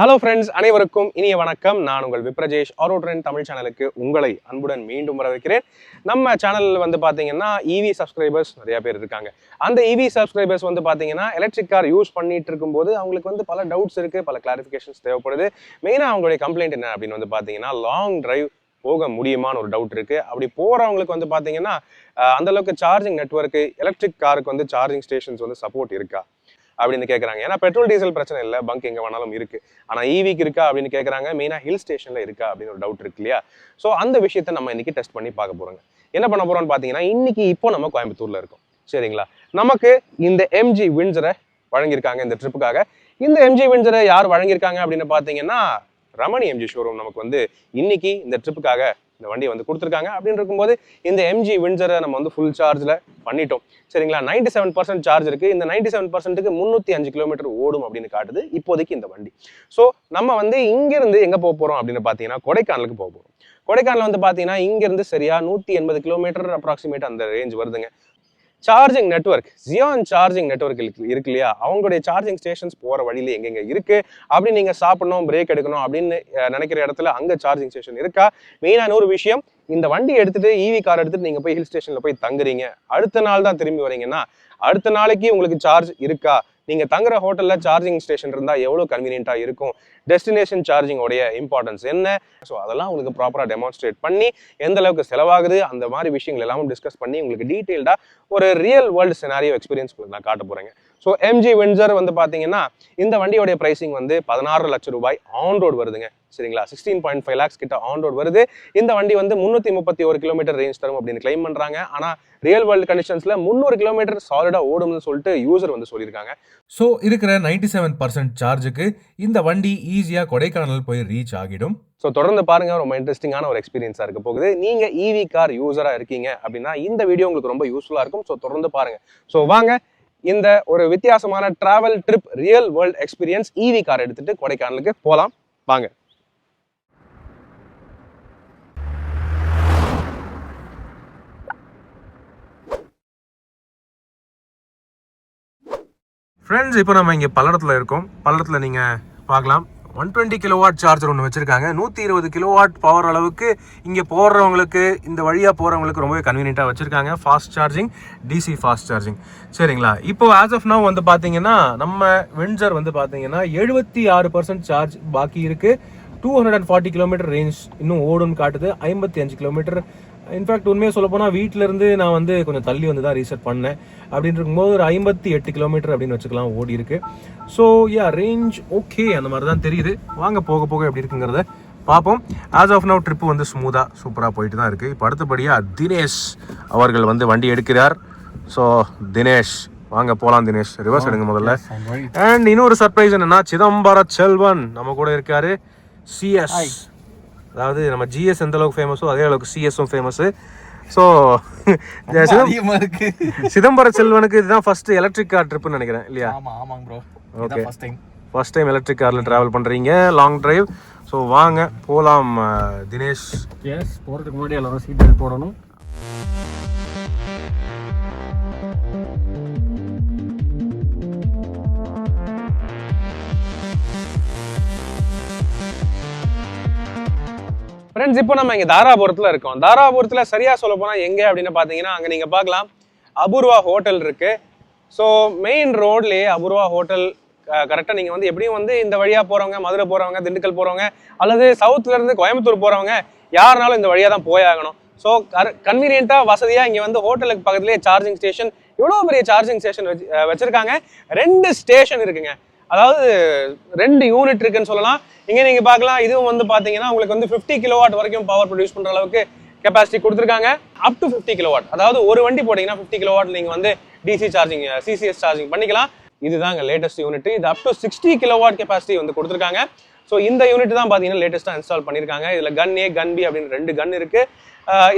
Hello friends, அனைவருக்கும் இனிய வணக்கம். நான் உங்கள் விப்ரஜேஷ் ஆரோ ட்ரெண்ட் தமிழ் சேனலுக்கு உங்களை அன்புடன் மீண்டும் வரவேற்கிறேன். நம்ம சேனலில் வந்து பார்த்தீங்கன்னா இவி சப்ஸ்கிரைபர்ஸ் நிறைய பேர் இருக்காங்க. அந்த இவி சப்ஸ்கிரைபர்ஸ் வந்து பார்த்தீங்கன்னா எலக்ட்ரிக் கார் யூஸ் பண்ணிட்டு இருக்கும்போது அவங்களுக்கு வந்து பல டவுட்ஸ் இருக்குது, பல கிளாரிஃபிகேஷன்ஸ் தேவைப்படுது. மெயினாக அவங்களுடைய கம்ப்ளைண்ட் என்ன அப்படின்னு வந்து பார்த்தீங்கன்னா லாங் டிரைவ் போக முடியுமான்னு ஒரு டவுட் இருக்குது. அப்படி போகிறவங்களுக்கு வந்து பார்த்தீங்கன்னா அந்தளவுக்கு சார்ஜிங் நெட்வொர்க்கு எலக்ட்ரிக் காருக்கு வந்து சார்ஜிங் ஸ்டேஷன்ஸ் வந்து சப்போர்ட் இருக்கா அப்படின்னு கேட்குறாங்க. ஏன்னா பெட்ரோல் டீசல் பிரச்சனை இல்லை, பங்க் எங்கே வேணாலும் இருக்கு. ஆனால் ஈவிக்கு இருக்கா அப்படின்னு கேட்குறாங்க. மெயினாக ஹில் ஸ்டேஷனில் இருக்கா அப்படின்னு ஒரு டவுட் இருக்கு இல்லையா? ஸோ அந்த விஷயத்தை நம்ம இன்னைக்கு டெஸ்ட் பண்ணி பார்க்க போறோங்க. என்ன பண்ண போறோம்னு பார்த்தீங்கன்னா, இன்னைக்கு இப்போ நம்ம கோயம்புத்தூர்ல இருக்கோம், சரிங்களா? நமக்கு இந்த எம்ஜி வின்சரை வழங்கியிருக்காங்க இந்த ட்ரிப்புக்காக. இந்த எம்ஜி வின்சரை யார் வழங்கியிருக்காங்க அப்படின்னு பார்த்தீங்கன்னா ரமணி எம்ஜி ஷோரூம் நமக்கு வந்து இன்னைக்கு இந்த ட்ரிப்புக்காக இந்த வண்டியை வந்து கொடுத்துருக்காங்க. அப்படின்னு இருக்கும்போது இந்த எம்ஜி வின்சரை நம்ம வந்து ஃபுல் சார்ஜில் பண்ணிட்டோம், சரிங்களா? 97% சார்ஜ் இருக்குது. இந்த 97%க்கு 305 கிலோமீட்டர் ஓடும் அப்படின்னு காட்டுது இப்போதைக்கு இந்த வண்டி. ஸோ நம்ம வந்து இங்கேருந்து எங்கே போக போகிறோம் அப்படின்னு பார்த்தீங்கன்னா கொடைக்கானலுக்கு போக போகிறோம். கொடைக்கானல் வந்து பார்த்தீங்கன்னா இங்கேருந்து சரியா 180 கிலோமீட்டர் அப்ராக்சிமேட் அந்த ரேஞ்ச் வருதுங்க. Charging network, Ziyan charging network இருக்கு இல்லையா? அவங்களுடைய சார்ஜிங் ஸ்டேஷன்ஸ் போகிற வழியில எங்கெங்க இருக்கு, அப்படி நீங்கள் சாப்பிடணும், பிரேக் எடுக்கணும் அப்படின்னு நினைக்கிற இடத்துல அங்கே சார்ஜிங் ஸ்டேஷன் இருக்கா? மெயினான ஒரு விஷயம், இந்த வண்டி எடுத்துட்டு ஈவி கார் எடுத்துட்டு நீங்கள் போய் ஹில் ஸ்டேஷனில் போய் தங்குறீங்க, அடுத்த நாள் தான் திரும்பி வரீங்கன்னா அடுத்த நாளைக்கு உங்களுக்கு சார்ஜ் இருக்கா? நீங்கள் தங்குற ஹோட்டலில் சார்ஜிங் ஸ்டேஷன் இருந்தால் எவ்வளோ கன்வீனியன்ட்டாக இருக்கும்? டெஸ்டினேஷன் சார்ஜிங்கோடைய இம்பார்ட்டன்ஸ் என்ன? ஸோ அதெல்லாம் உங்களுக்கு ப்ராப்பராக டெமான்ஸ்ட்ரேட் பண்ணி எந்த அளவுக்கு செலவாகுது அந்த மாதிரி விஷயங்கள் எல்லாமும் டிஸ்கஸ் பண்ணி உங்களுக்கு டீட்டெயில்டாக ஒரு ரியல் வேர்ல்டு சினாரியோ எக்ஸ்பீரியன்ஸ் உங்களுக்கு நான் காட்ட போகிறேங்க. ஸோ எம்ஜி வின்சர் வந்து பார்த்தீங்கன்னா இந்த வண்டியோடைய ப்ரைசிங் வந்து 16 லட்சம் ரூபாய் ஆன் ரோடு வருதுங்க, சரிங்களா? 16.5 lakhs கிட்ட ஆன் ரோடு வருது. இந்த வண்டி வந்து 331 கிலோமீட்டர் ரேஞ்ச் தரும் அப்படின்னு கிளைம் பண்ணுறாங்க. ஆனால் ரியல் வேர்ல்டு கண்டிஷன்ஸில் 300 கிலோமீட்டர் சாலிடாக ஓடும்னு சொல்லிட்டு யூசர் வந்து சொல்லியிருக்காங்க. ஸோ இருக்கிற 97% சார்ஜுக்கு இந்த வண்டி ஈஸியாக கொடைக்கானல் போய் ரீச் ஆகிடும். ஸோ தொடர்ந்து பாருங்க, ரொம்ப இன்ட்ரெஸ்டிங்கான ஒரு எக்ஸ்பீரியன்ஸாக இருக்க போகுது. நீங்கள் இவி கார் யூசராக இருக்கீங்க அப்படின்னா இந்த வீடியோ உங்களுக்கு ரொம்ப யூஸ்ஃபுல்லாக இருக்கும். ஸோ தொடர்ந்து பாருங்க. ஸோ வாங்க இந்த ஒரு வித்தியாசமான travel trip real world experience EV car எடுத்துட்டு கொடைக்கானலுக்கு போகலாம். வாங்க. ஃப்ரெண்ட்ஸ், இப்போ நம்ம இங்கே பல்லடத்தில் இருக்கோம். பல்லடத்தில் நீங்கள் பார்க்கலாம் 120 கிலோவாட் சார்ஜர் ஒன்று வச்சுருக்காங்க. 120 கிலோவாட் பவர் அளவுக்கு இங்கே போடுறவங்களுக்கு, இந்த வழியாக போகிறவங்களுக்கு ரொம்பவே கன்வீனியண்ட்டாக வச்சுருக்காங்க. Fast charging, DC fast charging, சரிங்களா? இப்போ ஆஸ் ஆஃப் நவ் வந்து பார்த்தீங்கன்னா நம்ம வின்சர் வந்து பார்த்தீங்கன்னா 76% சார்ஜ் பாக்கி இருக்குது. 240 கிலோமீட்டர் ரேஞ்ச் இன்னும் ஓடுன்னு காட்டுது. 55 கிலோமீட்டர். இன்ஃபேக்ட் உண்மையாக சொல்ல போனால் வீட்டிலேருந்து நான் வந்து கொஞ்சம் தள்ளி வந்து தான் ரீசெட் பண்ணேன். அப்படின்னு இருக்கும்போது ஒரு 58 கிலோமீட்டர் அப்படின்னு வச்சுக்கலாம் ஓடி இருக்கு. ஸோ யா, ரேஞ்ச் ஓகே அந்த மாதிரி தான் தெரியுது. வாங்க போக போக எப்படி இருக்குங்கிறத பார்ப்போம். ஆஸ் ஆஃப் நவ் ட்ரிப்பு வந்து ஸ்மூத்தாக சூப்பராக போயிட்டு தான் இருக்குது. இப்போ அடுத்தபடியாக தினேஷ் அவர்கள் வந்து வண்டி எடுக்கிறார். ஸோ தினேஷ், வாங்க போகலாம். தினேஷ், ரிவர்ஸ் எடுங்க முதல்ல. அண்ட் இன்னொரு சர்ப்ரைஸ் என்னன்னா, சிதம்பர செல்வன் நம்ம கூட இருக்காரு. சிஎஸ், அதாவது நம்ம ஜிஎஸ் எந்த அளவுக்கு ஃபேமஸோ அதே அளவுக்கு சிஎஸும் ஃபேமஸ். ஸோ சிதம்பர செல்வனுக்கு இதுதான் ஃபர்ஸ்ட் எலக்ட்ரிக் கார் ட்ரிப்னு நினைக்கிறேன் இல்லையா? ஆமாம் bro. Okay, first time electric காரில் ட்ராவல் பண்ணுறீங்க, லாங் டிரைவ். ஸோ வாங்க போகலாம் தினேஷ். எஸ், போகிறதுக்கு முன்னாடி எல்லாரும் சீட் பெல்ட் போடணும். ஃப்ரெண்ட்ஸ், இப்போ நம்ம இங்கே தாராபுரத்தில் இருக்கோம். தாராபுரத்தில் சரியாக சொல்ல போனால் எங்கே அப்படின்னு பார்த்தீங்கன்னா அங்கே நீங்கள் பார்க்கலாம் அபூர்வா ஹோட்டல் இருக்குது. ஸோ மெயின் ரோட்லேயே அபூர்வா ஹோட்டல் கரெக்டாக நீங்கள் வந்து எப்படியும் வந்து இந்த வழியாக போகிறவங்க, மதுரை போகிறவங்க, திண்டுக்கல் போகிறவங்க அல்லது சவுத்துலேருந்து கோயம்புத்தூர் போகிறவங்க யாருனாலும் இந்த வழியாக தான் போயாகணும். ஸோ கன்வீனியண்ட்டாக வசதியாக இங்கே வந்து ஹோட்டலுக்கு பக்கத்துலேயே சார்ஜிங் ஸ்டேஷன், இவ்வளோ பெரிய சார்ஜிங் ஸ்டேஷன் வச்சுருக்காங்க. 2 ஸ்டேஷன் இருக்குங்க, அதாவது 2 யூனிட் இருக்குன்னு சொல்லலாம். இங்கே நீங்கள் பார்க்கலாம், இதுவும் வந்து பார்த்தீங்கன்னா உங்களுக்கு வந்து 50 கிலோவாட் வரைக்கும் பவர் ப்ரொடியூஸ் பண்ணுற அளவுக்கு கெப்பாசிட்டி கொடுத்துருக்காங்க. அப் டு 50 கிலோவாட், அதாவது ஒரு வண்டி போட்டிங்கன்னா 50 கிலோவாட் நீங்கள் வந்து டிசி சார்ஜிங், சிசிஎஸ் சார்ஜிங் பண்ணிக்கலாம். இதுதாங்க லேட்டஸ்ட் யூனிட். இது அப் டு 60 கிலோவாட் கெப்பாசிட்டி வந்து கொடுத்துருக்காங்க. ஸோ இந்த யூனிட் தான் பார்த்தீங்கன்னா லேட்டஸ்ட்டாக இன்ஸ்டால் பண்ணியிருக்காங்க. இதில் கன் ஏ, கன் பி அப்படின்னு 2 கன் இருக்குது.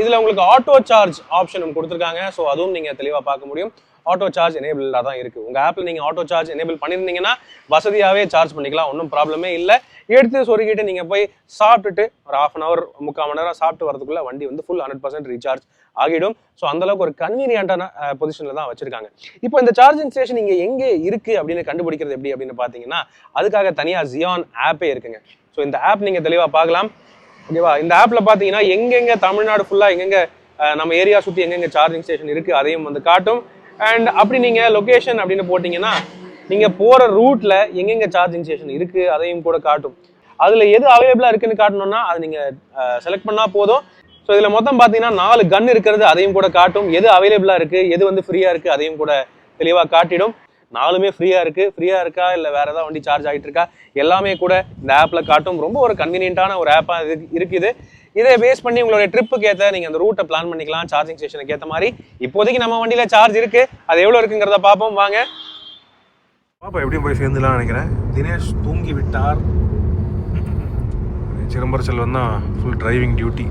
இதில் உங்களுக்கு ஆட்டோ சார்ஜ் ஆப்ஷன் கொடுத்துருக்காங்க. ஸோ அதுவும் நீங்கள் தெளிவாக பார்க்க முடியும். ஆட்டோ சார்ஜ் எனேபிளாக தான் இருக்குது. உங்கள் ஆப்பில் நீங்கள் ஆட்டோ சார்ஜ் எனேபிள் பண்ணியிருந்தீங்கன்னா வசதியாகவே சார்ஜ் பண்ணிக்கலாம், ஒன்றும் ப்ராப்ளமே இல்லை. எடுத்து சொருகிட்டு நீங்கள் போய் சாப்பிட்டுட்டு ஒரு 1/2 hour 3/4 மணி நேரம் சாப்பிட்டு வரதுக்குள்ள வண்டி வந்து ஃபுல் 100% ரீசார்ஜ் ஆகிடும். ஸோ அந்தளவுக்கு ஒரு கன்வீனியன்ட்டான பொசிஷனில் தான் வச்சிருக்காங்க. இப்போ இந்த சார்ஜிங் ஸ்டேஷன் இங்கே எங்கே இருக்குது அப்படின்னு கண்டுபிடிக்கிறது எப்படி அப்படின்னு பார்த்தீங்கன்னா அதுக்காக தனியாக ஜியான் ஆப்பே இருக்குங்க. ஸோ இந்த ஆப் நீங்கள் தெளிவாக பார்க்கலாம். ஓகேவா? இந்த ஆப்பில் பார்த்தீங்கன்னா எங்கெங்கே தமிழ்நாடு ஃபுல்லாக எங்கெங்கே நம்ம ஏரியா சுற்றி எங்கெங்கே சார்ஜிங் ஸ்டேஷன் இருக்குது அதையும் வந்து காட்டும். அண்ட் அப்படி நீங்கள் லொக்கேஷன் அப்படின்னு போட்டிங்கன்னா நீங்கள் போகிற ரூட்டில் எங்கெங்கே சார்ஜிங் ஸ்டேஷன் இருக்குது அதையும் கூட காட்டும். அதில் எது அவைலபிளாக இருக்குன்னு காட்டணும்னா அதை நீங்கள் செலக்ட் பண்ணால் போதும். ஸோ இதில் மொத்தம் பார்த்தீங்கன்னா 4 கன் இருக்கிறது அதையும் கூட காட்டும். எது அவைலபிளாக இருக்குது எது வந்து ஃப்ரீயாக இருக்குது அதையும் கூட தெளிவாக காட்டிடும். 4மே ஃப்ரீயாக இருக்குது, ஃப்ரீயாக இருக்கா இல்லை வேறு ஏதாவது வண்டி சார்ஜ் ஆகிட்டு இருக்கா எல்லாமே கூட இந்த ஆப்பில் காட்டும். ரொம்ப ஒரு கன்வீனியன்ட்டான ஒரு ஆப்பாக இருக்குது. இதை பேஸ் பண்ணி உங்களுடைய ட்ரிப்புக்கு ஏற்ற நீங்கள் அந்த ரூட்டை பிளான் பண்ணிக்கலாம். சார்ஜிங் ஸ்டேஷனுக்கு ஏற்ற மாதிரி இப்போதைக்கு நம்ம வண்டியில் சார்ஜ் இருக்குது. அது எவ்வளோ இருக்குங்கிறத பார்ப்போம் வாங்க. பாப்பா எப்படியும் போய் சேர்ந்துலாம் நினைக்கிறேன். தினேஷ் தூங்கி விட்டார். சிதம்பரம் செல்வன் தான் full driving duty.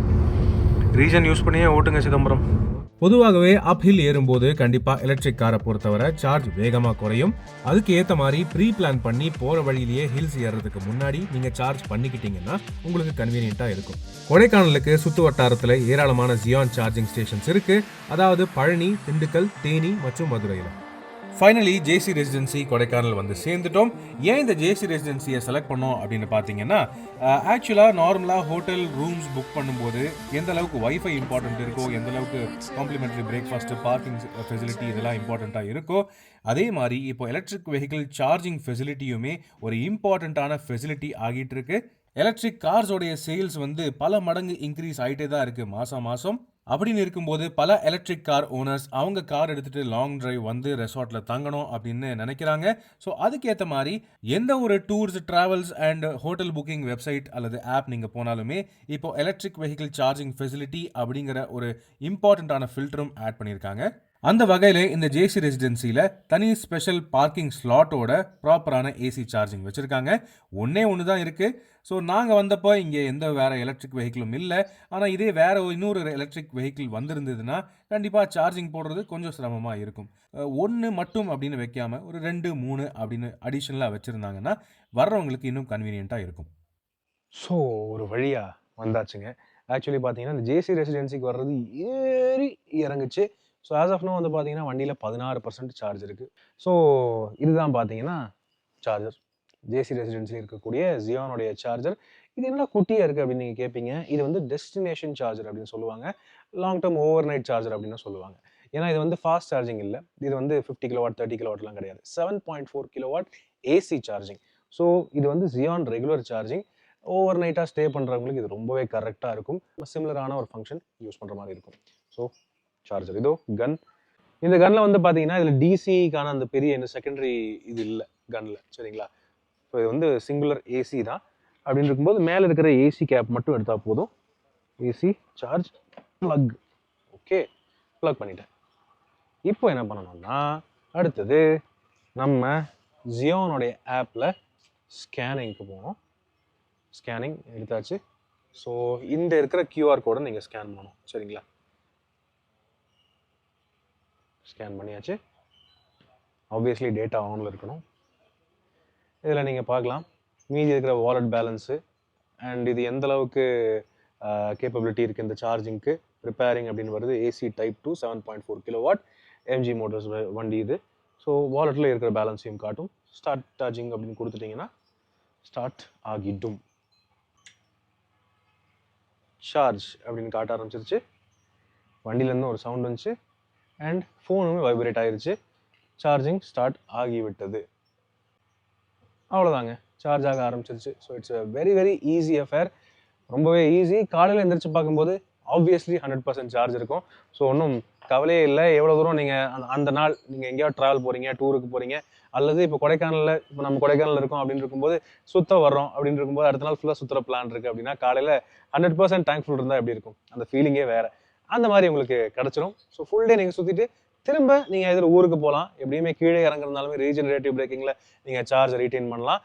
Region use பண்ணியே ஓட்டுங்க சிதம்பரம். பொதுவாகவே அப்ஹில் ஏறும்போது கண்டிப்பாக எலக்ட்ரிக் காரை பொறுத்தவரை சார்ஜ் வேகமாக குறையும். அதுக்கு ஏற்ற மாதிரி ப்ரீ பிளான் பண்ணி போகிற வழியிலேயே ஹில்ஸ் ஏறுறதுக்கு முன்னாடி நீங்கள் சார்ஜ் பண்ணிக்கிட்டீங்கன்னா உங்களுக்கு கன்வீனியண்ட்டாக இருக்கும். கொடைக்கானலுக்கு சுற்று வட்டாரத்தில் ஏராளமான ஜியான் சார்ஜிங் ஸ்டேஷன்ஸ் இருக்குது. அதாவது பழனி, திண்டுக்கல், தேனி மற்றும் மதுரையில். ஃபைனலி ஜேசி ரெசிடென்சி கொடைக்கானல் வந்து சேர்ந்துட்டோம். ஏன் இந்த ஜேசி ரெசிடென்சியை செலக்ட் பண்ணோம் அப்படின்னு பார்த்தீங்கன்னா ஆக்சுவலாக நார்மலாக ஹோட்டல் ரூம்ஸ் புக் பண்ணும்போது எந்த அளவுக்கு வைஃபை இம்பார்ட்டன்ட் இருக்கோ, எந்த அளவுக்கு காம்ப்ளிமெண்ட்ரி பிரேக்ஃபாஸ்ட், பார்க்கிங் ஃபெசிலிட்டி இதெல்லாம் இம்பார்ட்டண்ட்டாக இருக்கோ, அதே மாதிரி இப்போ எலக்ட்ரிக் வெஹிக்கிள் சார்ஜிங் ஃபெசிலிட்டியுமே ஒரு இம்பார்ட்டண்ட்டான ஃபெசிலிட்டி ஆகிட்டு இருக்கு. எலக்ட்ரிக் கார்ஸோடைய சேல்ஸ் வந்து பல மடங்கு இன்க்ரீஸ் ஆகிட்டே தான் இருக்குது மாதம். அப்படின்னு இருக்கும்போது பல எலக்ட்ரிக் கார் ஓனர்ஸ் அவங்க கார் எடுத்துகிட்டு லாங் டிரைவ் வந்து ரெசார்ட்டில் தங்கணும் அப்படின்னு நினைக்கிறாங்க. ஸோ அதுக்கேற்ற மாதிரி எந்த ஒரு tours, travels and hotel booking website அல்லது ஆப் நீங்கள் போனாலுமே இப்போ எலக்ட்ரிக் வெஹிக்கிள் சார்ஜிங் ஃபெசிலிட்டி அப்படிங்கிற ஒரு இம்பார்ட்டண்ட்டான ஃபில்டரும் ஆட் பண்ணியிருக்காங்க. அந்த வகையில் இந்த ஜேசி ரெசிடென்சியில் தனி ஸ்பெஷல் பார்க்கிங் ஸ்லாட்டோட ப்ராப்பரான ஏசி சார்ஜிங் வச்சுருக்காங்க. ஒன்றே தான் இருக்குது. ஸோ நாங்கள் வந்தப்போ இங்கே எந்த வேறு எலக்ட்ரிக் வெஹிக்கிளும் இல்லை. ஆனால் இதே வேறு இன்னொரு எலக்ட்ரிக் வெஹிக்கிள் வந்திருந்ததுன்னா கண்டிப்பாக சார்ஜிங் போடுறது கொஞ்சம் சிரமமாக இருக்கும். 1 மட்டும் அப்படின்னு வைக்காமல் ஒரு 2, 3 அப்படின்னு அடிஷ்னலாக வச்சுருந்தாங்கன்னா வர்றவங்களுக்கு இன்னும் கன்வீனியண்ட்டாக இருக்கும். ஸோ ஒரு வழியாக வந்தாச்சுங்க. ஆக்சுவலி பார்த்தீங்கன்னா இந்த ஜேசி ரெசிடென்சிக்கு வர்றது ஏறி இறங்குச்சு. ஸோ ஆஸ் ஆஃப் நோ வந்து பார்த்தீங்கன்னா வண்டியில் 16% சார்ஜ் இருக்குது. ஸோ இதுதான் பார்த்தீங்கன்னா சார்ஜர். ஜேசி ரெசிடென்சியில் இருக்கக்கூடிய ஜியானுடைய சார்ஜர். இது என்ன குட்டியாக இருக்குது அப்படின்னு நீங்கள் கேட்பீங்க. இது வந்து டெஸ்டினேஷன் சார்ஜர் அப்படின்னு சொல்லுவாங்க. Long term over night charger அப்படின்னு சொல்லுவாங்க. ஏன்னா இது வந்து ஃபாஸ்ட் சார்ஜிங் இல்லை. இது வந்து 50 kW 30 kWலாம் கிடையாது. 7.4 kW ஏசி சார்ஜிங். ஸோ இது வந்து Ziyan regular charging. Over நைட்டாக stay பண்ணுறவங்களுக்கு இது ரொம்பவே கரெக்டாக இருக்கும். சிமிலரான ஒரு ஃபங்க்ஷன் யூஸ் பண்ணுற மாதிரி இருக்கும். ஸோ சார்ஜர் இதோ கன். இந்த கன்னில் வந்து பார்த்தீங்கன்னா இதில் டிசிக்கான அந்த பெரிய இந்த செகண்டரி இது இல்லை கன்னில், சரிங்களா? ஸோ இது வந்து சிங்குலர் ஏசி தான். அப்படின்னு இருக்கும்போது மேலே இருக்கிற ஏசி கேப் மட்டும் எடுத்தால் போதும். AC charge plug. Okay, plug பண்ணிட்டேன். இப்போ என்ன பண்ணணும்னா அடுத்தது நம்ம ஜியானுடைய ஆப்பில் ஸ்கேனிங்க்கு போகணும். ஸ்கேனிங் எடுத்தாச்சு. ஸோ இந்த இருக்கிற கியூஆர் கோடை நீங்கள் ஸ்கேன் பண்ணணும், சரிங்களா? ஸ்கேன் பண்ணியாச்சு. ஆப்வியஸ்லி டேட்டா ஆனில் இருக்கணும். இதில் நீங்கள் பார்க்கலாம் மீதி இருக்கிற வாலெட் பேலன்ஸு அண்ட் இது எந்த அளவுக்கு கேப்பபிலிட்டி இருக்குது இந்த சார்ஜிங்க்கு. ப்ரிப்பேரிங் அப்படின்னு வருது. AC type 2 7.4 kW MG motors வண்டி இது. ஸோ வாலெட்டில் இருக்கிற பேலன்ஸையும் காட்டும். ஸ்டார்ட் சார்ஜிங் அப்படின்னு கொடுத்துட்டிங்கன்னா ஸ்டார்ட் ஆகிடும். சார்ஜ் அப்படின்னு காட்ட ஆரம்பிச்சிருச்சு. வண்டியிலேருந்து ஒரு சவுண்ட் வந்துச்சு அண்ட் ஃபோனுமே வைப்ரேட் ஆகிருச்சு. சார்ஜிங் ஸ்டார்ட் ஆகிவிட்டது. அவ்வளோதாங்க, சார்ஜ் ஆக ஆரம்பிச்சிருச்சு. So it's a very very easy affair. ரொம்பவே ஈஸி. காலையில் எந்திரிச்சு பார்க்கும்போது ஆப்வியஸ்லி 100% சார்ஜ் இருக்கும். ஸோ ஒன்றும் கவலையே இல்லை. எவ்வளோ தூரம் நீங்கள் அந்த நாள் நீங்கள் எங்கேயாவது ட்ராவல் போகிறீங்க, டூருக்கு போகிறீங்க, அல்லது இப்போ கொடைக்கானலில் இப்போ நம்ம கொடைக்கானல் இருக்கோம் அப்படின்னு இருக்கும்போது சுற்ற வர்றோம் அப்படின்னு இருக்கும்போது அடுத்த நாள் ஃபுல்லாக சுற்றுற பிளான் இருக்குது அப்படின்னா காலையில் 100% டேங்க்ஃபுல் இருந்தால் எப்படி இருக்கும்? அந்த ஃபீலிங்கே வேறு. அந்த மாதிரி உங்களுக்கு கிடச்சிரும். ஸோ ஃபுல் டே நீங்கள் சுற்றிட்டு திரும்ப நீங்கள் எதில் ஊருக்கு போகலாம். எப்படியுமே கீழே இறங்குறதுனாலுமே ரீஜெனரேட்டிவ் பிரேக்கிங்கில் நீங்கள் சார்ஜ் ரீட்டைன் பண்ணலாம்.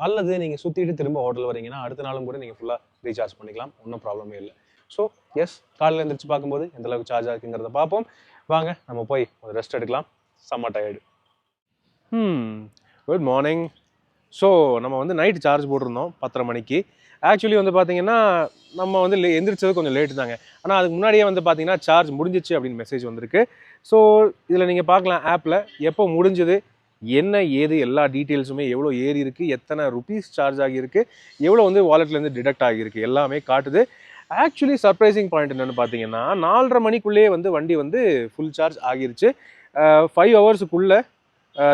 அல்லது நீங்கள் சுற்றிட்டு திரும்ப ஹோட்டல் வரீங்கன்னா அடுத்த நாளும் கூட நீங்கள் ஃபுல்லாக ரீசார்ஜ் பண்ணிக்கலாம். ஒன்றும் ப்ராப்ளமே இல்லை. ஸோ எஸ், காலையில் எழுந்திரிச்சு பார்க்கும்போது எந்த அளவுக்கு சார்ஜ் ஆகுங்கிறத பார்ப்போம். வாங்க நம்ம போய் ஒரு ரெஸ்ட் எடுக்கலாம். செம்ம டயர்டு. Good morning. ஸோ நம்ம வந்து நைட் சார்ஜ் போட்டிருந்தோம் 10:30 மணிக்கு. ஆக்சுவலி வந்து பார்த்தீங்கன்னா நம்ம வந்து எந்திரிச்சது கொஞ்சம் லேட்டு தாங்க. ஆனால் அதுக்கு முன்னாடியே வந்து பார்த்தீங்கன்னா சார்ஜ் முடிஞ்சிச்சு அப்படின்னு மெசேஜ் வந்திருக்கு. ஸோ இதில் நீங்கள் பார்க்கலாம் ஆப்பில் எப்போ முடிஞ்சது, என்ன ஏது எல்லா டீட்டெயில்ஸுமே, எவ்வளோ ஏறி இருக்குது, எத்தனை ருபீஸ் சார்ஜ் ஆகியிருக்கு, எவ்வளோ வந்து வாலெட்லேருந்து டிடக்ட் ஆகியிருக்கு எல்லாமே காட்டுது. ஆக்சுவலி சர்ப்ரைசிங் பாயிண்ட் என்னென்னு பார்த்தீங்கன்னா 4:30 மணிக்குள்ளேயே வந்து வண்டி வந்து ஃபுல் சார்ஜ் ஆகிருச்சு. 5 ஹவர்ஸுக்குள்ளே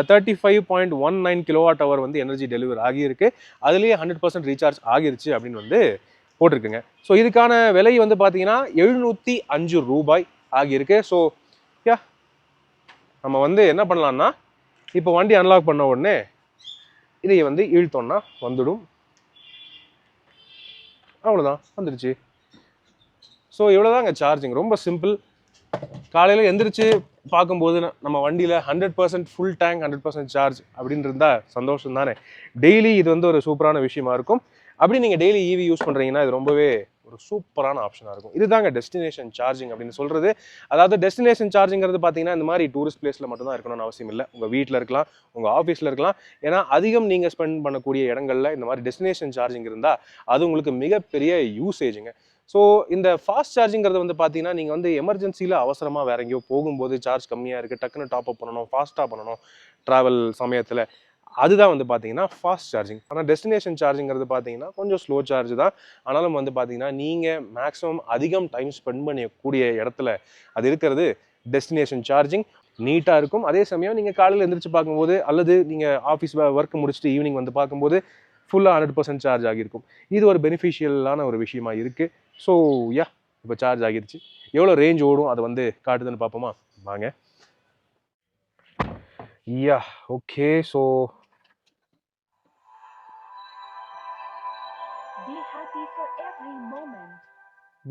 35.19 கிலோவாட் ஹவர் வந்து எனர்ஜி டெலிவர் ஆகியிருக்கு. அதுலேயே 100% ரீசார்ஜ் ஆகிருச்சு அப்படின்னு வந்து போட்டிருக்குங்க. ஸோ இதுக்கான விலை வந்து பார்த்தீங்கன்னா 705 ரூபாய் ஆகியிருக்கு. ஸோ யா நம்ம வந்து என்ன பண்ணலான்னா இப்போ வண்டி அன்லாக் பண்ண உடனே இதை வந்து இழுத்தோன்னா வந்துடும். அவ்வளோதான், வந்துடுச்சு. ஸோ இவ்வளோதாங்க சார்ஜிங், ரொம்ப சிம்பிள். காலையில் எந்திரிச்சு பார்க்கும்போது நம்ம வண்டியில் 100% ஃபுல் டேங்க் 100% சார்ஜ் அப்படின்னு இருந்தால் சந்தோஷம் தானே. டெய்லி இது வந்து ஒரு சூப்பரான விஷயமா இருக்கும். அப்படி நீங்கள் டெய்லி ஈவி யூஸ் பண்ணுறீங்கன்னா இது ரொம்பவே ஒரு சூப்பரான ஆப்ஷனாக இருக்கும். இதுதாங்க டெஸ்டினேஷன் சார்ஜிங் அப்படின்னு சொல்கிறது. அதாவது டெஸ்டினேஷன் சார்ஜிங்கிறது பார்த்தீங்கன்னா இந்த மாதிரி டூரிஸ்ட் பிளேஸில் மட்டும்தான் இருக்கணும்னு அவசியம் இல்லை. உங்கள் வீட்டில் இருக்கலாம், உங்கள் ஆஃபீஸில் இருக்கலாம். ஏன்னா அதிகம் நீங்கள் ஸ்பெண்ட் பண்ணக்கூடிய இடங்களில் இந்த மாதிரி டெஸ்டினேஷன் சார்ஜிங் இருந்தால் அது உங்களுக்கு மிகப்பெரிய யூசேஜுங்க. ஸோ இந்த ஃபாஸ்ட் சார்ஜிங்கிறது வந்து பார்த்தீங்கன்னா நீங்கள் வந்து எமர்ஜென்சியில் அவசரமாக வேற எங்கேயோ போகும்போது சார்ஜ் கம்மியாக இருக்குது, டக்குன்னு டாப் அப் பண்ணணும், ஃபாஸ்ட்டாக பண்ணணும் ட்ராவல் சமயத்தில், அதுதான் வந்து பார்த்தீங்கன்னா ஃபாஸ்ட் சார்ஜிங். ஆனால் டெஸ்டினேஷன் சார்ஜிங்கிறது பார்த்தீங்கன்னா கொஞ்சம் ஸ்லோ சார்ஜ் தான். ஆனாலும் வந்து பார்த்தீங்கன்னா நீங்கள் மேக்ஸிமம் அதிகம் டைம் ஸ்பெண்ட் பண்ணக்கூடிய இடத்துல அது இருக்கிறது டெஸ்டினேஷன் சார்ஜிங். நீட்டாக இருக்கும். அதே சமயம் நீங்கள் காலையில் எந்திரிச்சு பார்க்கும்போது அல்லது நீங்கள் ஆஃபீஸ் ஒர்க் முடிச்சுட்டு ஈவினிங் வந்து பார்க்கும்போது ஃபுல்லாக 100% சார்ஜ் ஆகியிருக்கும். இது ஒரு பெனிஃபிஷியலான ஒரு விஷயமா இருக்குது. ஸோ யா இப்போ சார்ஜ் ஆகிருச்சு. எவ்வளோ ரேஞ்ச் ஓடும் அதை வந்து காட்டுதுன்னு பார்ப்போமா வாங்க. Yeah okay. So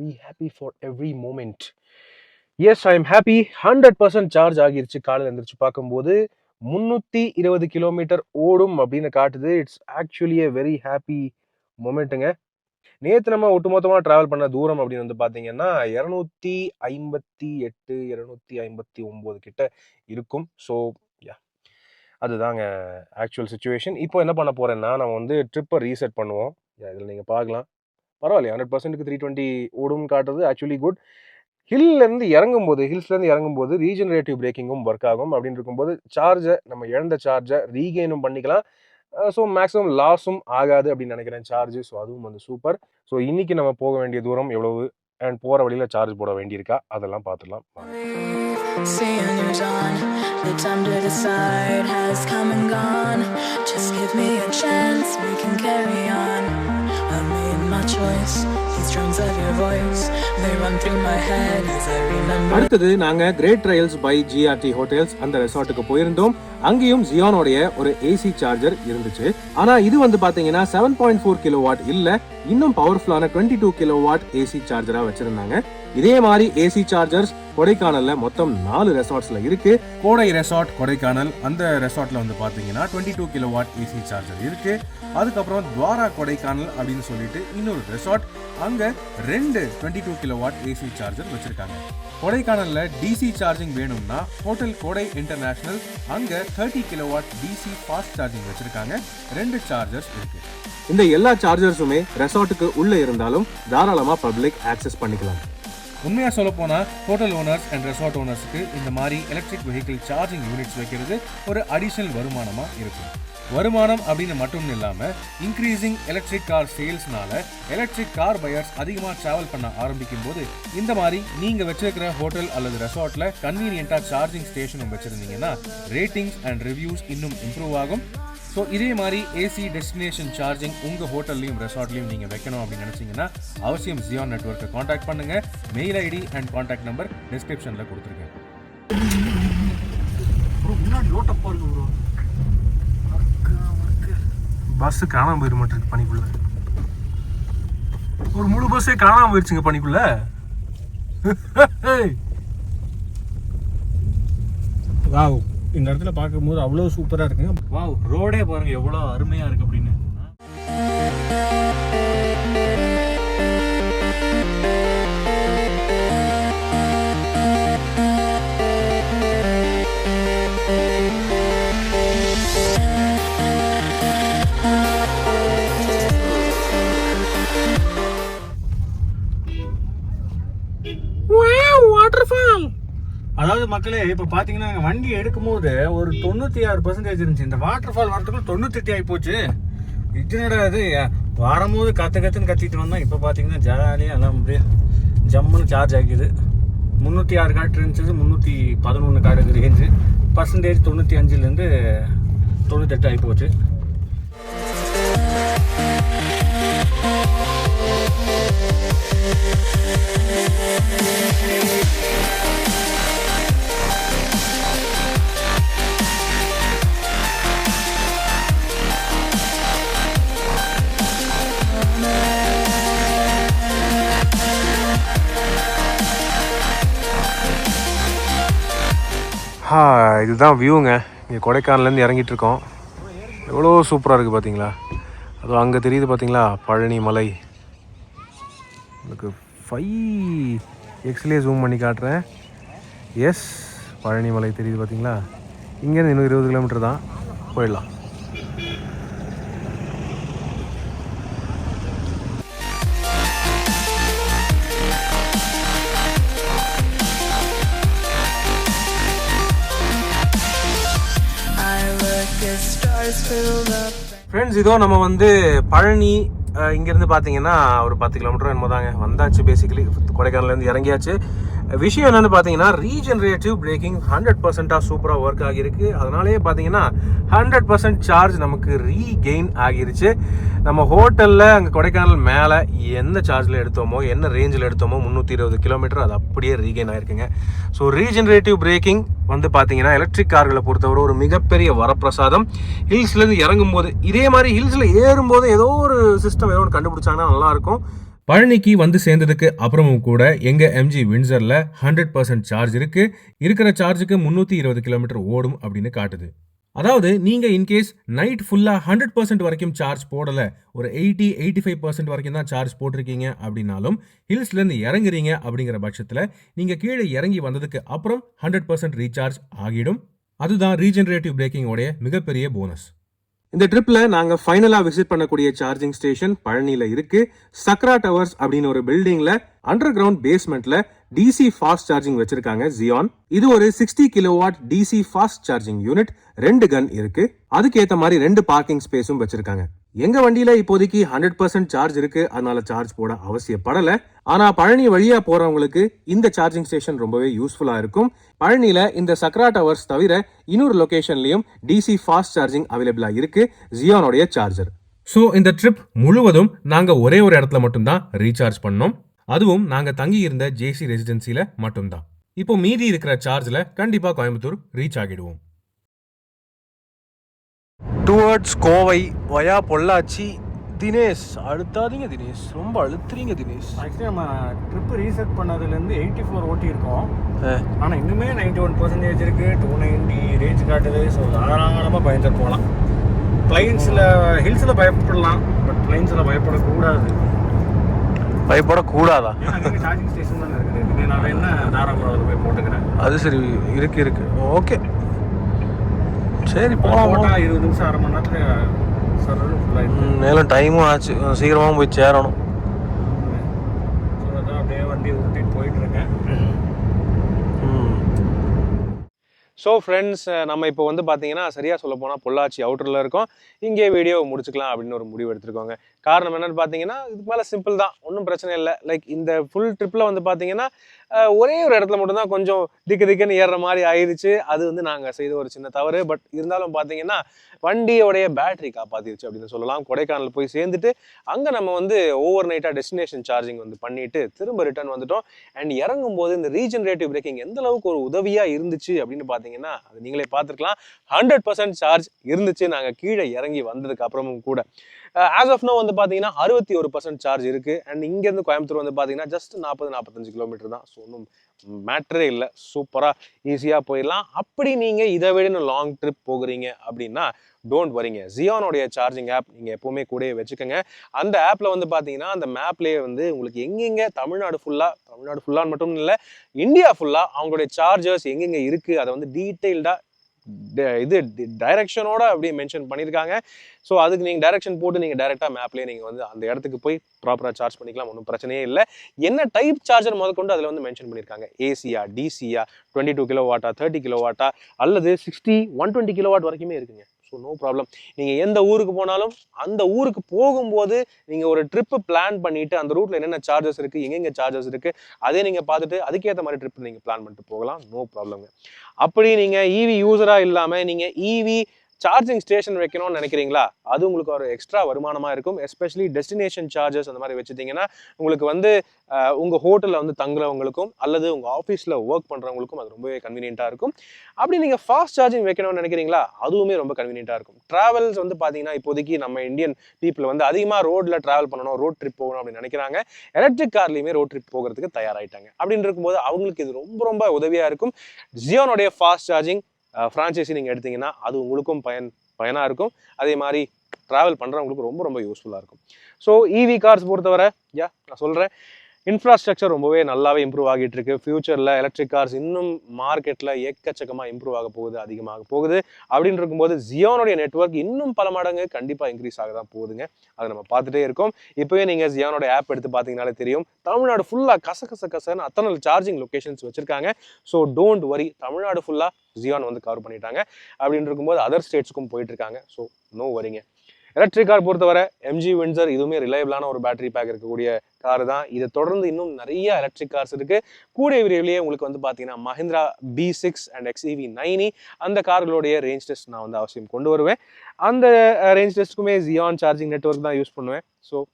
be happy for every moment. Yes, I am happy. 100% charge ஆகிருச்சு. காலையில் எந்திரிச்சு பார்க்கும்போது 320 கிலோமீட்டர் ஓடும் அப்படின்னு காட்டுது. It's actually a very happy மொமெண்ட்டுங்க. நேற்று நம்ம ஒட்டுமொத்தமாக ட்ராவல் பண்ண தூரம் அப்படின்னு வந்து பார்த்தீங்கன்னா 258 259 கிட்ட இருக்கும். ஸோ யா அதுதாங்க ஆக்சுவல் சுச்சுவேஷன். இப்போ என்ன பண்ண போகிறேன்னா நம்ம வந்து ட்ரிப்பை ரீசெட் பண்ணுவோம். இதில் நீங்கள் பார்க்கலாம் பரவாயில்லையா 100%க்கு 320 ஓடும்னு காட்டுறது ஆக்சுவலி குட். ஹில்ஸ்லேருந்து இறங்கும்போது ரீஜெனரேட்டிவ் பிரேக்கிங்கும் ஒர்க் ஆகும். அப்படின்னு இருக்கும்போது சார்ஜை நம்ம இழந்த சார்ஜை ரீகெயினும் பண்ணிக்கலாம். ஸோ மேக்ஸிமம் லாஸும் ஆகாது அப்படின்னு நினைக்கிறேன் சார்ஜ். ஸோ அதுவும் வந்து சூப்பர். ஸோ இன்னைக்கு நம்ம போக வேண்டிய தூரம் எவ்வளவு அண்ட் போகிற வழியில் சார்ஜ் போட வேண்டியிருக்கா அதெல்லாம் பார்த்துடலாம். அடுத்தது நாங்க Great Trails by GRT Hotels அந்த ரெசார்ட்டுக்கு போயிருந்தோம். அங்கேயும் ஜியானோடைய ஒரு ஏசி சார்ஜர் இருந்துச்சு. ஆனா இது வந்து பாத்தீங்கன்னா 7.4 கிலோவாட் இல்ல, இன்னும் பவர்ஃபுல்லான 22 கிலோவாட் ஏசி சார்ஜரா வச்சிருந்தாங்க. இதே மாதிரி ஏசி சார்ஜர்ஸ் கொடைக்கானல்ல மொத்தம் 4 ரெசார்ட்ஸ்ல இருக்கு. கோடை ரெசார்ட் கொடைக்கானல், அந்த ரெசார்ட்ல வந்து பாத்தீங்கன்னா 22 கிலோவாட் ஏசி சார்ஜர் இருக்கு. அதுக்கப்புறம் துவாரா கொடைக்கானல் அப்படின்னு சொல்லிட்டு இன்னொரு ரெசார்ட், அங்க 2 22 கிலோவாட் ஏசி சார்ஜர் வச்சிருக்காங்க. கொடைக்கானல்ல டிசி சார்ஜிங் வேணும்னா ஹோட்டல் கோடை இன்டர்நேஷனல், அங்க 30 கிலோவாட் டிசி ஃபாஸ்ட் சார்ஜிங் வச்சிருக்காங்க. 2 சார்ஜர்ஸ் இருக்கு. இந்த எல்லா சார்ஜர்ஸுமே ரெசார்ட்டுக்கு உள்ள இருந்தாலும் தாராளமா பப்ளிக் ஆக்சஸ் பண்ணிக்கலாம். உண்மையாக சொல்ல போனால் ஹோட்டல் ஓனர்ஸ் அண்ட் ரெசார்ட் ஓனர்ஸுக்கு இந்த மாதிரி எலக்ட்ரிக் வெஹிக்கிள் சார்ஜிங் யூனிட்ஸ் வைக்கிறது ஒரு அடிஷனல் வருமானமாக இருக்கும். வருமானம் அப்படின்னு மட்டும் இல்லாமல் இன்க்ரீசிங் எலக்ட்ரிக் கார் சேல்ஸ்னால எலக்ட்ரிக் கார் பையர்ஸ் அதிகமாக ட்ராவல் பண்ண ஆரம்பிக்கும் போது இந்த மாதிரி நீங்கள் வச்சிருக்கிற ஹோட்டல் அல்லது ரெசார்ட்டில் கன்வீனியண்ட்டாக சார்ஜிங் ஸ்டேஷனும் வச்சுருந்தீங்கன்னா ரேட்டிங்ஸ் அண்ட் ரிவ்யூஸ் இன்னும் இம்ப்ரூவ் ஆகும். ஸோ இதே மாதிரி ஏசி டெஸ்டினேஷன் சார்ஜிங் உங்கள் ஹோட்டல்லையும் ரெசார்ட்லையும் நீங்கள் வைக்கணும் அப்படின்னு நினச்சிங்கன்னா அவசியம் ஜியான் நெட்வொர்க்கை காண்டாக்ட் பண்ணுங்கள். Mail ID and contact number டிஸ்கிரிப்ஷனில் கொடுத்துருக்கேன். பஸ்ஸு காணாமல் போயிட மாட்டேருக்கு பனிக்குள்ள. ஒரு முழு பஸ்ஸே காணாமல் போயிடுச்சுங்க பனிக்குள்ள. வாவ், இந்த இடத்துல பார்க்கும்போது அவ்வளோ சூப்பராக இருக்குங்க. வாவ், ரோடே பாருங்க எவ்வளோ அருமையாக இருக்கு அப்படின்னு. அதாவது மக்களே இப்போ பார்த்தீங்கன்னா வண்டி எடுக்கும்போது ஒரு 96% இருந்துச்சு. இந்த வாட்டர் ஃபால் வரத்துக்குள்ள 98 ஆகி போச்சு. இதுனடா இது வரும்போது கத்துன்னு கத்திட்டு வந்தோம். இப்போ பார்த்தீங்கன்னா ஜாலியாக எல்லாம் அப்படியே ஜம்முன்னு சார்ஜ் ஆகிக்குது. 306 காட்டு இருந்துச்சு, 311 காட்டுக்கு ரேஞ்சு. பர்சன்டேஜ் 95லேருந்து 98 ஆகி போச்சு. இதுதான் வியூங்க. இங்கே கொடைக்கானல்லேருந்து இறங்கிட்டு இருக்கோம். எவ்வளோ சூப்பராக இருக்குது பார்த்தீங்களா? அதுவும் அங்கே தெரியுது பார்த்தீங்களா பழனி மலை. உங்களுக்கு 5x ஜூம் பண்ணி காட்டுறேன். எஸ், பழனி மலை தெரியுது பார்த்தீங்களா? இங்கேருந்து இன்னும் 20 கிலோமீட்டர் தான், போயிடலாம். ஃப்ரெண்ட்ஸ், இதோ நம்ம வந்து பழனி இங்கேருந்து பார்த்தீங்கன்னா ஒரு 10 கிலோமீட்டர் என்னமோ தாங்க வந்தாச்சு. பேசிக்கலி கொடைக்கானல்லேருந்து இறங்கியாச்சு. விஷயம் என்னென்னு பார்த்தீங்கன்னா ரீஜெனரேட்டிவ் பிரேக்கிங் 100% சூப்பராக ஒர்க் ஆகியிருக்கு. அதனாலேயே பார்த்தீங்கன்னா 100% சார்ஜ் நமக்கு ரீகெயின் ஆகிருச்சு. நம்ம ஹோட்டலில் அங்கே கொடைக்கானல் மேலே எந்த சார்ஜில் எடுத்தோமோ, என்ன ரேஞ்சில் எடுத்தோமோ 320 கிலோமீட்டர் அது அப்படியே ரீகெயின் ஆகிருக்குங்க. ஸோ ரீஜெனரேட்டிவ் பிரேக்கிங் வந்து பார்த்தீங்கன்னா எலக்ட்ரிக் கார்களை பொறுத்தவரை ஒரு மிகப்பெரிய வரப்பிரசாதம். ஹில்ஸ்லேருந்து இறங்கும்போது இதே மாதிரி ஹில்ஸில் ஏறும்போது ஏதோ ஒரு சிஸ்டம் ஏதோ ஒன்று கண்டுபிடிச்சாங்கன்னா நல்லாயிருக்கும். பழனிக்கு வந்து சேர்ந்ததுக்கு அப்புறமும் கூட எங்க எம்ஜி வின்சர்ல 100% சார்ஜ் இருக்கு. இருக்கிற சார்ஜுக்கு 320 கிலோமீட்டர் ஓடும் அப்படின்னு காட்டுது. அதாவது நீங்க இன்கேஸ் நைட் ஃபுல்லா 100% வரைக்கும் சார்ஜ் போடல, ஒரு 80-85% வரைக்கும் தான் சார்ஜ் போட்டிருக்கீங்க அப்படின்னாலும் ஹில்ஸ்ல இருந்து இறங்குறீங்க அப்படிங்கிற பட்சத்துல நீங்க கீழே இறங்கி வந்ததுக்கு அப்புறம் 100% ரீசார்ஜ் ஆகிடும். அதுதான் ரீஜெனரேட்டிவ் பிரேக்கிங் உடைய மிகப்பெரிய போனஸ். இந்த ட்ரிப்பில் நாங்கள் ஃபைனலாக விசிட் பண்ணக்கூடிய சார்ஜிங் ஸ்டேஷன் பழனியில் இருக்குது. சக்ரா டவர்ஸ் அப்படின்னு ஒரு பில்டிங்கில் அண்டர் கிரவுண்ட் பேஸ்மெண்ட்டில் டிசி ஃபாஸ்ட் சார்ஜிங் வச்சிருக்காங்க ஜியான். இது ஒரு 60 kilowatt DC fast charging unit. 2 gun இருக்கு. அதுக்கேற்ற மாதிரி 2 பார்க்கிங் ஸ்பேஸும் வச்சிருக்காங்க. எங்க வண்டியில இப்போதைக்கு 100% சார்ஜ் இருக்கு, அதனால சார்ஜ் போட அவசியப்படல. ஆனா பழனி வழியா போறவங்களுக்கு இந்த சார்ஜிங் ஸ்டேஷன் ரொம்பவே யூஸ்ஃபுல்லா இருக்கும். பழனியில இந்த சக்ரா டவர்ஸ் தவிர இன்னொரு லொகேஷன்லயும் டிசி ஃபாஸ்ட் சார்ஜிங் அவைலபிளா இருக்கு ஜியானோடைய சார்ஜர். ஸோ இந்த ட்ரிப் முழுவதும் நாங்க ஒரே ஒரு இடத்துல மட்டும்தான் ரீசார்ஜ் பண்ணோம். அதுவும் நாங்க தங்கி இருந்த ஜேசி ரெசிடென்சில மட்டும்தான். இப்போ மீதி இருக்கிற சார்ஜ்ல கண்டிப்பா கோயம்புத்தூர் ரீச் ஆகிடுவோம். டுவர்ட்ஸ் கோவை வயா பொள்ளாச்சி. தினேஷ் அழுத்தாதீங்க தினேஷ், ரொம்ப அழுத்துறீங்க தினேஷ். ஆக்சுவலி நம்ம ட்ரிப்பு ரீசெட் பண்ணதுலேருந்து 84 ஓட்டி இருக்கோம். ஆனால் இன்னுமே 91% இருக்கு. 290 ரேஞ்ச் காட்டுது. ஸோ தாராளமாக பயந்து போகலாம். பிளைன்ஸில் ஹில்ஸில் பயப்படலாம், பட் பிளைன்ஸில் பயப்படக்கூடாது. பயப்படக்கூடாதா? சார்ஜிங் ஸ்டேஷன் தான் இருக்குது. நான் வேணா தாராபுரம் போய் போட்டுக்கிறேன். அது சரி, இருக்கு. ஓகே, சரி போகலாம். 20 நிமிஷம் அரை மணி நேரத்தில் சர்வரும் ஃபுல்லாக. மேலும் டைமும் ஆச்சு, சீக்கிரமாக போய் சேரணும். ஸோ அதான் அப்படியே வண்டி ஊட்டிட்டு போயிட்டு இருக்கேன். ஸோ ஃப்ரெண்ட்ஸ், நம்ம இப்போ வந்து பார்த்தீங்கன்னா சரியாக சொல்ல போனால் பொள்ளாச்சி அவுட்டரில் இருக்கோம். இங்கே வீடியோ முடிச்சுக்கலாம் அப்படின்னு ஒரு முடிவு எடுத்துருக்கோங்க. காரணம் என்னென்னு பார்த்தீங்கன்னா இதுக்கு மேலே சிம்பிள் தான், ஒன்றும் பிரச்சனை இல்லை. லைக் இந்த ஃபுல் ட்ரிப்பில் வந்து பார்த்தீங்கன்னா ஒரே ஒரு இடத்துல மட்டும்தான் கொஞ்சம் திக்குன்னு ஏறுற மாதிரி ஆயிடுச்சு. அது வந்து நாங்கள் செய்த ஒரு சின்ன தவறு. பட் இருந்தாலும் பார்த்தீங்கன்னா வண்டியோடைய பேட்டரி காப்பாற்றிடுச்சு அப்படின்னு சொல்லலாம். கொடைக்கானல் போய் சேர்ந்துட்டு அங்கே நம்ம வந்து ஓவர் நைட்டாக டெஸ்டினேஷன் சார்ஜிங் வந்து பண்ணிட்டு திரும்ப ரிட்டர்ன் வந்துட்டோம். அண்ட் இறங்கும் போது இந்த ரீஜெனரேட்டிவ் பிரேக்கிங் எந்த அளவுக்கு ஒரு உதவியாக இருந்துச்சு அப்படின்னு பார்த்தீங்கன்னா அது நீங்களே பார்த்துருக்கலாம். 100% சார்ஜ் இருந்துச்சு நாங்கள் கீழே இறங்கி வந்ததுக்கு அப்புறமும் கூட. ஆஸ் ஆஃப் நோ வந்து பார்த்தீங்கன்னா 61% சார்ஜ் இருக்கு. அண்ட் இங்கேருந்து கோயம்புத்தூர் வந்து பார்த்தீங்கன்னா ஜஸ்ட் 40-45 கிலோமீட்டர் தான். ஸோ ஒன்றும் மேட்டரே இல்லை, சூப்பராக ஈஸியாக போயிடலாம். அப்படி நீங்கள் இதை விட லாங் ட்ரிப் போகிறீங்க அப்படின்னா டோன்ட் வரிங்க, ஜியானோடைய சார்ஜிங் ஆப் நீங்கள் எப்போவுமே கூடயே வச்சுக்கோங்க. அந்த ஆப்பில் வந்து பார்த்தீங்கன்னா அந்த மேப்லேயே வந்து உங்களுக்கு எங்கெங்கே தமிழ்நாடு ஃபுல்லான்னு மட்டும் இல்லை, இந்தியா ஃபுல்லாக அவங்களுடைய சார்ஜர்ஸ் எங்கெங்கே இருக்குது அதை வந்து டீட்டெயில்டாக இது டைரக்ஷனோட அப்படியே மென்ஷன் பண்ணியிருக்காங்க. ஸோ அதுக்கு நீங்கள் டைரக்ஷன் போட்டு நீங்கள் டேரெக்டாக மேப்லேயே நீங்கள் வந்து அந்த இடத்துக்கு போய் ப்ராப்பராக சார்ஜ் பண்ணிக்கலாம், ஒன்றும் பிரச்சனையே இல்லை. என்ன டைப் சார்ஜர் முதற்கொண்டு அதில் வந்து மென்ஷன் பண்ணியிருக்காங்க. ஏசியா, டிசியா, 22 கிலோவாட்டா, 30 கிலோவாட்டா, அல்லது 60, 120 கிலோவாட் வரைக்குமே இருக்குங்க. So no problem. நீங்கள் எந்த ஊருக்கு போனாலும் அந்த ஊருக்கு போகும்போது நீங்கள் ஒரு ட்ரிப்பு பிளான் பண்ணிவிட்டு அந்த ரூட்டில் என்னென்ன சார்ஜஸ் இருக்குது, எங்கெங்கே சார்ஜஸ் இருக்குது, அதே நீங்கள் பார்த்துட்டு அதுக்கேற்ற மாதிரி ட்ரிப் நீங்கள் பிளான் பண்ணிட்டு போகலாம், நோ ப்ராப்ளம்ங்க. அப்படி நீங்கள் ஈவி யூஸராக இல்லாமல் நீங்கள் ஈவி சார்ஜிங் ஸ்டேஷன் வைக்கணும்னு நினைக்கிறீங்களா, அது உங்களுக்கு ஒரு எக்ஸ்ட்ரா வருமானமாக இருக்கும். எஸ்பெஷலி டெஸ்டினேஷன் சார்ஜஸ் அந்த மாதிரி வச்சுட்டிங்கன்னா உங்களுக்கு வந்து உங்கள் ஹோட்டலில் வந்து தங்குறவங்களுக்கும் அல்லது உங்கள் ஆஃபீஸில் ஒர்க் பண்ணுறவங்களுக்கும் அது ரொம்பவே கன்வீனியண்ட்டாக இருக்கும். அப்படி நீங்கள் ஃபாஸ்ட் சார்ஜிங் வைக்கணும்னு நினைக்கிறீங்களா, அதுவுமே ரொம்ப கன்வீனியண்ட்டாக இருக்கும். ட்ராவல்ஸ் வந்து பார்த்தீங்கன்னா இப்போதைக்கு நம்ம இந்தியன் பீப்புள் வந்து அதிகமாக ரோட்டில் ட்ராவல் பண்ணணும், ரோட் ட்ரிப் போகணும் அப்படின்னு நினைக்கிறாங்க. எலக்ட்ரிக் கார்லேயுமே ரோட் ட்ரிப் போகிறதுக்கு தயாராகிட்டாங்க. அப்படின்னு இருக்கும்போது அவங்களுக்கு இது ரொம்ப ரொம்ப உதவியாக இருக்கும். ஜியோனுடைய ஃபாஸ்ட் சார்ஜிங் ஃப்ரான்ச்சைசி நீங்கள் எடுத்தீங்கன்னா அது உங்களுக்கும் பயனாக இருக்கும். அதே மாதிரி ட்ராவல் பண்ணுறவங்களுக்கு ரொம்ப ரொம்ப யூஸ்ஃபுல்லாக இருக்கும். ஸோ ஈவி கார்ஸ் பொறுத்தவரை நான் சொல்கிறேன், இன்ஃப்ராஸ்ட்ரக்சர் ரொம்பவே நல்லாவே இம்ப்ரூவ் ஆகிட்டு இருக்கு. ஃபியூச்சரில் எலக்ட்ரிக் கார்ஸ் இன்னும் மார்க்கெட்டில் எக்கச்சக்கமாக இம்ப்ரூவ் ஆக போகுது, அதிகமாக போகுது. அப்படின்னு இருக்கும்போது ஜியோனுடைய நெட்வொர்க் இன்னும் பல மடங்கு கண்டிப்பாக இன்க்ரீஸ் ஆக தான் போகுதுங்க. அதை நம்ம பார்த்துட்டே இருக்கோம். இப்போவே நீங்கள் ஜியோனோட ஆப் எடுத்து பார்த்தீங்கனாலே தெரியும், தமிழ்நாடு ஃபுல்லாக கசன்னு அத்தனை சார்ஜிங் லொக்கேஷன்ஸ் வச்சுருக்காங்க. ஸோ டோன்ட் வரி, தமிழ்நாடு ஃபுல்லாக ஜியோன் வந்து கவர் பண்ணிட்டாங்க. அப்படின்னு இருக்கும்போது அதர் ஸ்டேட்ஸ்க்கும் போயிட்டு இருக்காங்க. ஸோ நோ வரிங்க. எலக்ட்ரிக் கார் பொறுத்தவரை எம்ஜி வின்சர் இதுவுமே ரிலையபிளான ஒரு பேட்டரி பேக் இருக்கக்கூடிய கார் தான். இதை தொடர்ந்து இன்னும் நிறைய எலக்ட்ரிக் கார்ஸ் இருக்கு. கூடிய விரைவிலேயே உங்களுக்கு வந்து பார்த்தீங்கன்னா Mahindra B6 and XEV 9e அந்த கார்களுடைய ரேஞ்ச் டெஸ்ட் நான் வந்து அவசியம் கொண்டு வருவேன். அந்த ரேஞ்ச் டெஸ்ட்டுக்குமே ஜியான் சார்ஜிங் நெட்வொர்க் தான் யூஸ் பண்ணுவேன். ஸோ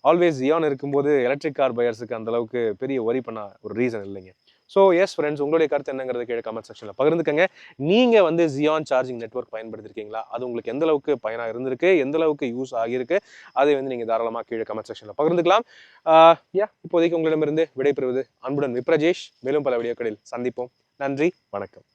ஆல்வேஸ் ஜியான் இருக்கும்போது எலக்ட்ரிக் கார் பையர்ஸுக்கு அந்த அளவுக்கு பெரிய ஒரி பண்ண ஒரு ரீசன் இல்லைங்க. ஸோ எஸ் ஃப்ரெண்ட்ஸ், உங்களுடைய கருத்து என்னங்கிறது கீழே கமெண்ட் செக்ஷனில் பகிர்ந்துக்கங்க. நீங்கள் வந்து ஜியான் சார்ஜிங் நெட்வொர்க் பயன்படுத்திருக்கீங்களா, அது உங்களுக்கு எந்த அளவுக்கு பயனாக இருந்திருக்கு, எந்த அளவுக்கு யூஸ் ஆகியிருக்கு, அதை வந்து நீங்கள் தாராளமாக கீழே கமெண்ட் செக்ஷனில் பகிர்ந்துக்கலாம். இப்போதைக்கு உங்களிடமிருந்து விடைபெறுவது அன்புடன் விப்ரஜேஷ். மேலும் பல வீடியோக்களில் சந்திப்போம். நன்றி, வணக்கம்.